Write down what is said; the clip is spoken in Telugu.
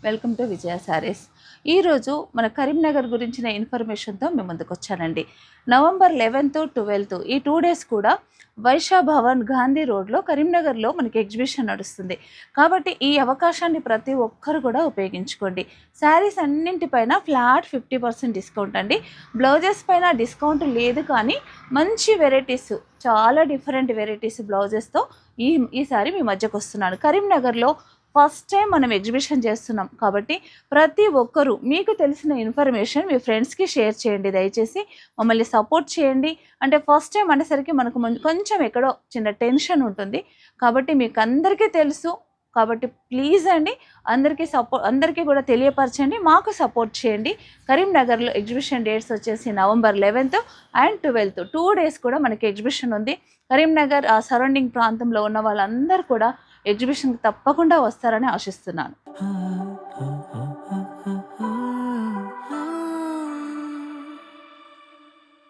వెల్కమ్ టు విజయ సారీస్. ఈరోజు మన కరీంనగర్ గురించిన ఇన్ఫర్మేషన్తో మేము ముందుకు వచ్చానండి. నవంబర్ 11th, 12th ఈ 2 days కూడా వైశా భవన్ గాంధీ రోడ్లో కరీంనగర్లో మనకి ఎగ్జిబిషన్ నడుస్తుంది. కాబట్టి ఈ అవకాశాన్ని ప్రతి ఒక్కరు కూడా ఉపయోగించుకోండి. శారీస్ అన్నింటిపైన ఫ్లాట్ 50% డిస్కౌంట్ అండి. బ్లౌజెస్ పైన డిస్కౌంట్ లేదు, కానీ మంచి వెరైటీస్, చాలా డిఫరెంట్ వెరైటీస్ బ్లౌజెస్తో ఈసారి మీ మధ్యకు వస్తున్నాను. కరీంనగర్లో ఫస్ట్ టైం మనం ఎగ్జిబిషన్ చేస్తున్నాం కాబట్టి ప్రతి ఒక్కరూ మీకు తెలిసిన ఇన్ఫర్మేషన్ మీ ఫ్రెండ్స్కి షేర్ చేయండి. దయచేసి మమ్మల్ని సపోర్ట్ చేయండి. అంటే ఫస్ట్ టైం అనేసరికి మనకు కొంచెం ఎక్కడో చిన్న టెన్షన్ ఉంటుంది, కాబట్టి మీకు అందరికీ తెలుసు. కాబట్టి ప్లీజ్ అండి, అందరికీ కూడా తెలియపరచండి, మాకు సపోర్ట్ చేయండి. కరీంనగర్లో ఎగ్జిబిషన్ డేట్స్ వచ్చేసి November 11th and 12th 2 days కూడా మనకి ఎగ్జిబిషన్ ఉంది. కరీంనగర్ ఆ సరౌండింగ్ ప్రాంతంలో ఉన్న వాళ్ళందరూ కూడా ఎగ్జిబిషన్కి తప్పకుండా వస్తారని ఆశిస్తున్నాను.